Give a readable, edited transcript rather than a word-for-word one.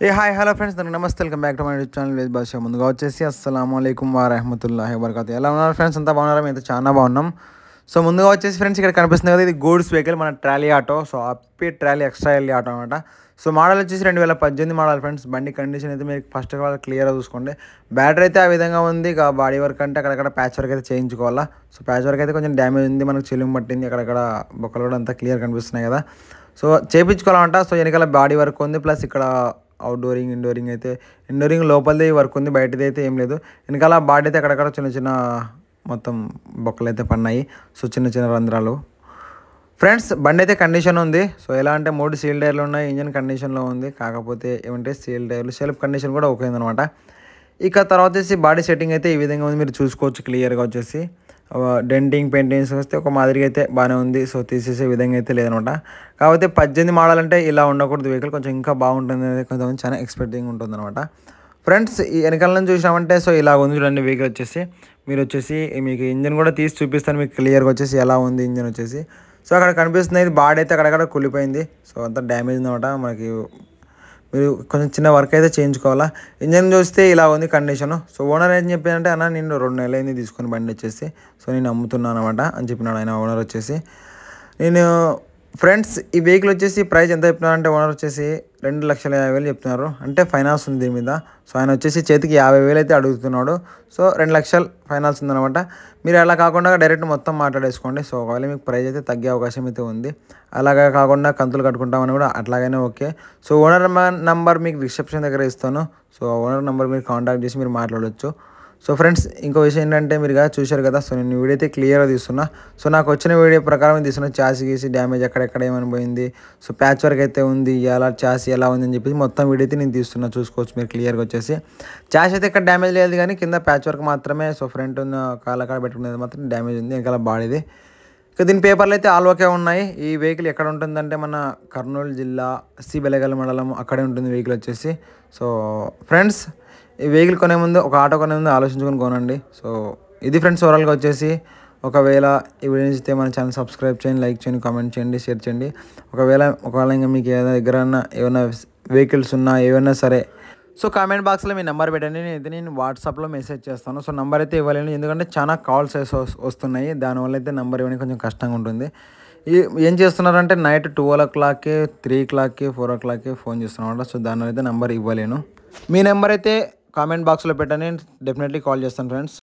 ఏ hi hello friends, అందరికి నమస్తే. Welcome back to my YouTube channel వేజ్ భాష. ముందుగా వచ్చేసి అస్సలాము అలైకుం వరహమతుల్లాహి వబరకాతు. ఎలా ఉన్నారు ఫ్రెండ్స్? అంతా బాగున్నారా? మేము అయితే చాలా బాగున్నాం. సో ముందుగా వచ్చేసి ఫ్రెండ్స్, ఇక్కడ కనిపిస్తుంది కదా, ఇది గూడ్స్ వెహికల్, మన ట్రాలీ ఆటో. సో అప్పి ట్రాలీ ఎక్స్ట్రా ఎల్లి ఆటో అనమాట. సో మోడల్ వచ్చేసి 2018 మోడల్ ఫ్రెండ్స్. బండి కండిషన్ అయితే మీరు ఫస్ట్ ఆఫ్ ఆల్ క్లియర్గా చూసుకోండి. బ్యాటరీ అయితే ఆ విధంగా ఉంది. ఇక బాడీ వర్క్ అంటే అక్కడక్కడ ప్యాచ్ వర్క్ అయితే చేయించుకోవాలా. సో ప్యాచ్ వర్క్ అయితే కొంచెం డ్యామేజ్ ఉంది, మనకు చెల్లింగ్ పట్టింది, అక్కడక్కడ బొక్కలు కూడా అంతా క్లియర్ కనిపిస్తున్నాయి కదా. సో చేయించుకోవాలంట. సో వెనకాల బాడీ వర్క్ ఉంది, ప్లస్ ఇక్కడ అవుట్డోరింగ్ ఇండోరింగ్ అయితే ఇండోరింగ్ లోపలిది వర్క్ ఉంది, బయటది అయితే ఏం లేదు. వెనకాల బాడీ అయితే అక్కడక్కడ చిన్న చిన్న మొత్తం బొక్కలు అయితే పడినాయి. సో చిన్న చిన్న రంధ్రాలు. ఫ్రెండ్స్ బండి అయితే కండిషన్ ఉంది. సో ఎలా అంటే 3 సీల్ టైర్లు ఉన్నాయి, ఇంజన్ కండిషన్లో ఉంది. కాకపోతే ఏమంటే సీల్ టైర్లు సెల్ఫ్ కండిషన్ కూడా ఓకే ఉందన్నమాట. ఇక తర్వాత వచ్చేసి బాడీ సెట్టింగ్ అయితే ఈ విధంగా ఉంది, మీరు చూసుకోవచ్చు క్లియర్గా. వచ్చేసి డెంటింగ్ పెయింటింగ్స్ వస్తే ఒక మాదిరిగా అయితే బాగానే ఉంది. సో తీసేసే విధంగా అయితే లేదనమాట. కాకపోతే 18 మోడల్ అంటే ఇలా ఉండకూడదు, వెహికల్ కొంచెం ఇంకా బాగుంటుంది అనేది కొంతమంది చాలా ఎక్స్పెక్టింగ్ ఉంటుంది అనమాట. ఫ్రెండ్స్ ఈ వెనకాల నుంచి చూసామంటే సో ఇలా ఉంది చూడండి వెహికల్ వచ్చేసి. మీరు వచ్చేసి మీకు ఇంజన్ కూడా తీసి చూపిస్తాను మీకు క్లియర్గా, వచ్చేసి ఎలా ఉంది ఇంజన్ వచ్చేసి. సో అక్కడ కనిపిస్తుంది, ఇది బాడీ అయితే అక్కడక్కడ కూలిపోయింది. సో అంతా డ్యామేజ్ అనమాట. మనకి మీరు కొంచెం చిన్న వర్క్ అయితే చేయించుకోవాలా. ఇంజన్ చూస్తే ఇలా ఉంది కండిషన్. సో ఓనర్ ఏం చెప్పాడంటే, అన్న నేను 2 నెలలు అయింది తీసుకుని బండి వచ్చేసి, సో నేను అమ్ముతున్నాను అనమాట అని చెప్పినాడు ఆయన ఓనర్ వచ్చేసి. నేను ఫ్రెండ్స్ ఈ వెహికల్ వచ్చేసి ప్రైస్ ఎంత చెప్తున్నారంటే, ఓనర్ వచ్చేసి 2,50,000 చెప్తున్నారు. అంటే ఫైనాన్స్ ఉంది దీని మీద. సో ఆయన వచ్చేసి చేతికి 50,000 అయితే అడుగుతున్నాడు. సో 2,00,000 ఫైనాన్స్ ఉందన్నమాట. మీరు అలా కాకుండా డైరెక్ట్ మొత్తం మాట్లాడేసుకోండి. సో ఒకవేళ మీకు ప్రైస్ అయితే తగ్గే అవకాశం అయితే ఉంది. అలాగా కాకుండా కంతులు కట్టుకుంటామని కూడా అట్లాగైనా ఓకే. సో ఓనర్ నంబర్ మీకు రిసెప్షన్ దగ్గర ఇస్తాను. సో ఓనర్ నెంబర్ మీరు కాంటాక్ట్ చేసి మీరు మాట్లాడవచ్చు. సో ఫ్రెండ్స్ ఇంకో విషయం ఏంటంటే, మీరు చూశారు కదా. సో నేను వీడియో అయితే క్లియర్గా తీస్తున్నా. సో నాకు వచ్చిన వీడియో ప్రకారం తీస్తున్నా. చాసి గీసి డ్యామేజ్ ఎక్కడెక్కడ ఏమని పోయింది, సో ప్యాచ్ వర్క్ అయితే ఉంది, ఎలా చాసి ఎలా ఉంది అని చెప్పేసి మొత్తం వీడియో అయితే నేను తీస్తున్నా. చూసుకోవచ్చు మీరు క్లియర్గా. వచ్చేసి చాసి అయితే ఇక్కడ డ్యామేజ్ లేదు, కానీ కింద ప్యాచ్ వర్క్ మాత్రమే. సో ఫ్రంట్ ఉన్న కాళ్ళకాడ పెట్టుకునేది మాత్రం డ్యామేజ్ ఉంది, వెనకాల బాడీది. ఇక దీని పేపర్లు అయితే ఆల్ ఓకే ఉన్నాయి. ఈ వెహికల్ ఎక్కడ ఉంటుందంటే, మన కర్నూలు జిల్లా బెలగల్ మండలం అక్కడే ఉంటుంది వెహికల్ వచ్చేసి. సో ఫ్రెండ్స్ ఈ వెహికల్ కొనే ముందు, ఒక ఆటో కొనే ముందు ఆలోచించుకొని కొనండి. సో ఇది ఫ్రెండ్స్ ఓవరాల్గా వచ్చేసి. ఒకవేళ ఈ వీడియో నచ్చితే మన ఛానల్ సబ్స్క్రైబ్ చేయండి, లైక్ చేయండి, కామెంట్ చేయండి, షేర్ చేయండి. ఒకవేళ ఇంకా మీకు ఏదైనా దగ్గర ఏమైనా వెహికల్స్ ఉన్నా ఏమైనా సరే, సో కామెంట్ బాక్స్లో మీ నెంబర్ పెట్టండి, నేను వాట్సాప్లో మెసేజ్ చేస్తాను. సో నెంబర్ అయితే ఇవ్వలేను, ఎందుకంటే చాలా కాల్స్ వస్తున్నాయి. దానివల్ల అయితే నెంబర్ ఇవ్వడానికి కొంచెం కష్టంగా ఉంటుంది. ఏం చేస్తున్నారంటే night 12 o'clock, 3 o'clock, 4 o'clock phone చేస్తున్నామంట. So దానివల్ల అయితే నెంబర్ ఇవ్వలేను. మీ నెంబర్ అయితే కామెంట్ బాక్స్లో పెట్టండి, డెఫినెట్లీ కాల్ చేస్తాను ఫ్రెండ్స్.